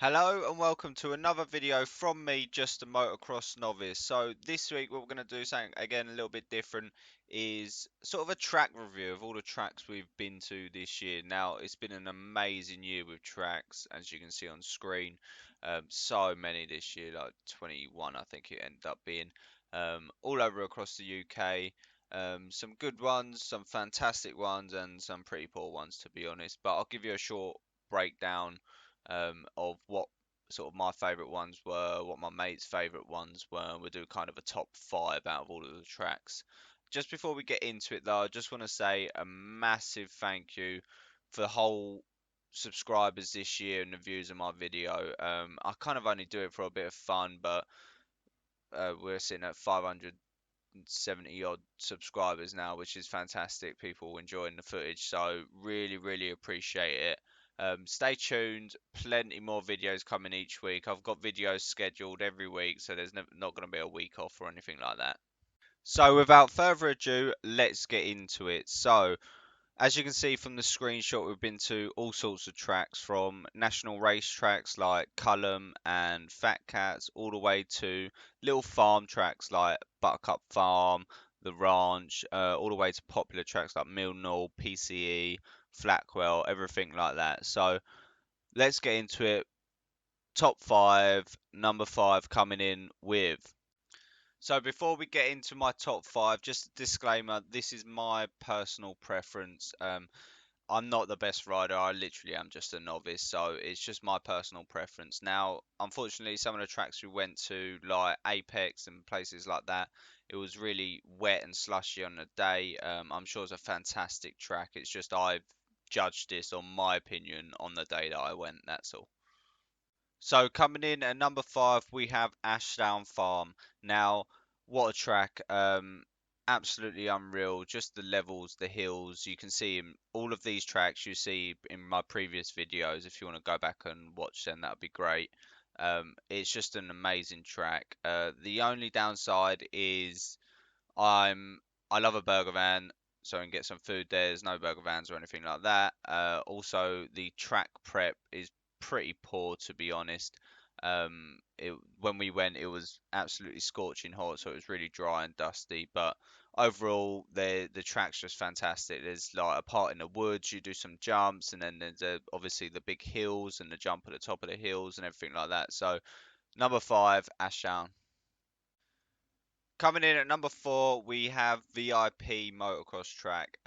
Hello and welcome to another video from me, just a motocross novice. So this week what we're going to do something again a little bit different, is sort of a track review of all the tracks we've been to this year. Now it's been an amazing year with tracks, as you can see on screen. So many this year, like 21 I think it ended up being, all over across the UK. Some good ones, some fantastic ones, and some pretty poor ones to be honest. But I'll give you a short breakdown of what sort of my favourite ones were, what my mates' favourite ones were, and we'll do kind of a top five out of all of the tracks. Just before we get into it, though, I just want to say a massive thank you for the whole subscribers this year and the views of my video. I kind of only do it for a bit of fun, but we're sitting at 570 odd subscribers now, which is fantastic. People enjoying the footage, so really appreciate it. Stay tuned, plenty more videos coming each week. I've got videos scheduled every week, so there's not going to be a week off or anything like that. So without further ado, let's get into it. So as you can see from the screenshot, we've been to all sorts of tracks, from national race tracks like Cullum and Fat Cats, all the way to little farm tracks like Buttercup Farm, The Ranch, all the way to popular tracks like Mildenhall, PCE, Flatwell, everything like that. So let's get into it. Top five, number five coming in with. So before we get into my top five, just a disclaimer: this is my personal preference. I'm not the best rider. I literally am just a novice, so it's just my personal preference. Now, unfortunately, some of the tracks we went to, like Apex and places like that, it was really wet and slushy on the day. I'm sure it's a fantastic track. It's just I've judged this on my opinion on the day that I went. That's all. So coming in at number five, we have Ashdown Farm. Now, what a track! Absolutely unreal. Just the levels, the hills. You can see in all of these tracks. You see in my previous videos. If you want to go back and watch them, that would be great. It's just an amazing track. The only downside is I'm I love a burger van, so I can get some food there. There's no burger vans or anything like that. Also, the track prep is pretty poor, to be honest. When we went, it was absolutely scorching hot, so it was really dry and dusty. But overall, the track's just fantastic. There's like a part in the woods, you do some jumps, and then there's obviously the big hills and the jump at the top of the hills and everything like that. So number five, Ashdown. Coming in at number four, we have VIP Motocross Track.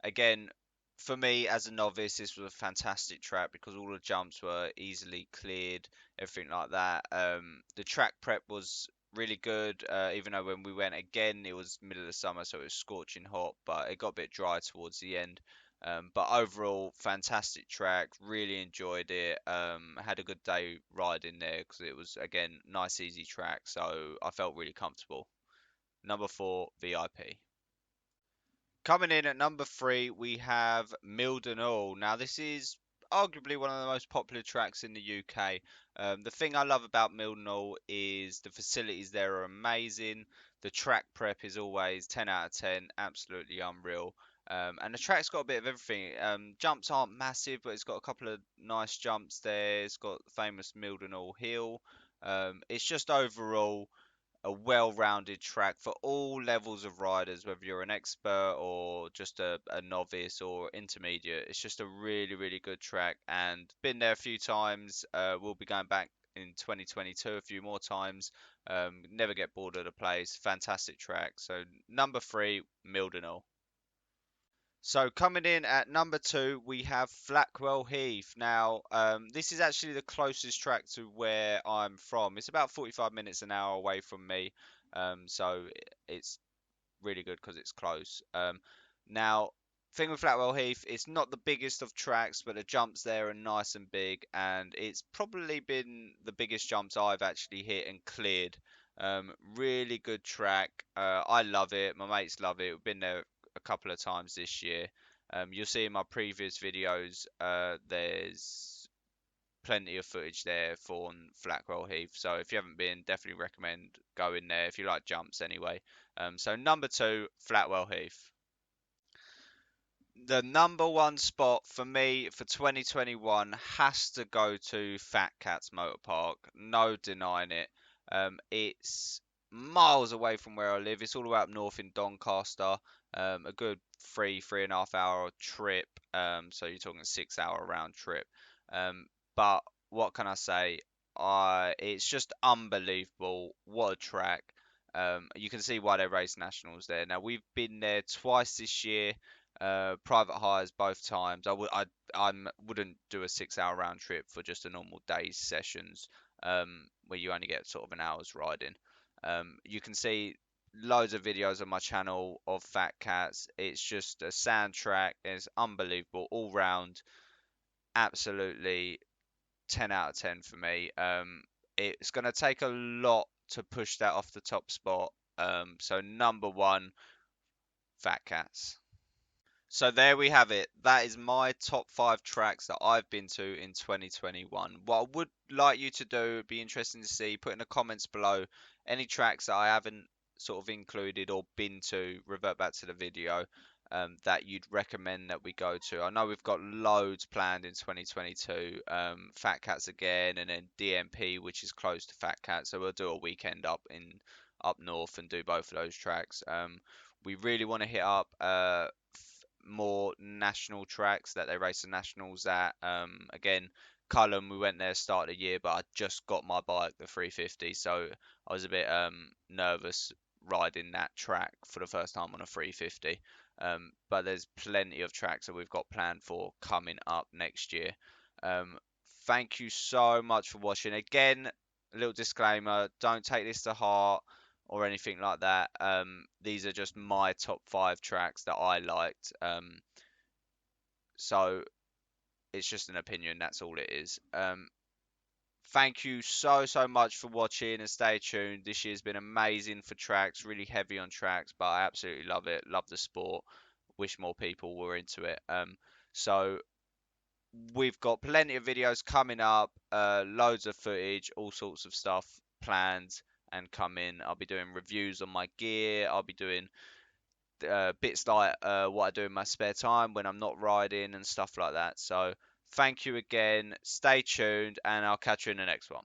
Again, for me as a novice, this was a fantastic track because all the jumps were easily cleared, everything like that. The track prep was really good, even though when we went again, it was middle of the summer, so it was scorching hot, but it got a bit dry towards the end. But overall, fantastic track. Really enjoyed it. Had a good day riding there because it was again nice, easy track. So I felt really comfortable. Number four, VIP. Coming in at number three, we have Mildenhall. Now, this is arguably one of the most popular tracks in the UK. The thing I love about Mildenhall is the facilities there are amazing. The track prep is always 10 out of 10, absolutely unreal. And the track's got a bit of everything. Jumps aren't massive, but it's got a couple of nice jumps there. It's got the famous Mildenhall Hill. It's just overall a well-rounded track for all levels of riders, whether you're an expert or just a novice or intermediate. It's just a really good track, and been there a few times. We'll be going back in 2022 a few more times. Never get bored of the place. Fantastic track. So number three, Mildenhall. So coming in at number two, we have Flatwell Heath. Now, this is actually the closest track to where I'm from. It's about 45 minutes an hour away from me, so it's really good because it's close. Now, thing with Flatwell Heath, it's not the biggest of tracks, but the jumps there are nice and big, and it's probably been the biggest jumps I've actually hit and cleared. Really good track. I love it. My mates love it. We've been there a couple of times this year. You'll see in my previous videos, there's plenty of footage there for Flatwell Heath. So if you haven't been, definitely recommend going there if you like jumps anyway. So number two, Flatwell Heath. The number one spot for me for 2021 has to go to Fat Cats Motor Park. No denying it. It's miles away from where I live. It's all the way up north in Doncaster. A good 3.5 hour trip. So you're talking 6 hour round trip. Um, but what can I say? It's just unbelievable. What a track. You can see why they race nationals there. Now we've been there twice this year, private hires both times. Wouldn't do a 6 hour round trip for just a normal day's sessions, where you only get sort of an hour's riding. You can see loads of videos on my channel of Fat Cats. It's just a sand track. It's unbelievable all round. Absolutely 10 out of 10 for me. It's going to take a lot to push that off the top spot. So number one, Fat Cats. So there we have it. That is my top five tracks that I've been to in 2021. What I would like you to do, would be interesting to see, put in the comments below any tracks that I haven't sort of included or been to, revert back to the video, that you'd recommend that we go to. I know we've got loads planned in 2022. Fat Cats again, and then DMP, which is close to Fat Cats. So we'll do a weekend up north and do both of those tracks. We really want to hit up more national tracks that they race the nationals at. Again, Cullen, we went there start of the year, but I just got my bike, the 350, so I was a bit nervous riding that track for the first time on a 350. But there's plenty of tracks that we've got planned for coming up next year. Um, Thank you so much for watching. Again, a little disclaimer: don't take this to heart or anything like that. These are just my top five tracks that I liked. So it's just an opinion. That's all it is. Thank you so much for watching and stay tuned. This year's been amazing for tracks, really heavy on tracks, but I absolutely love it. Love the sport. Wish more people were into it. So we've got plenty of videos coming up, loads of footage, all sorts of stuff planned and coming. I'll be doing reviews on my gear. I'll be doing bits like what I do in my spare time when I'm not riding and stuff like that. So thank you again. Stay tuned, and I'll catch you in the next one.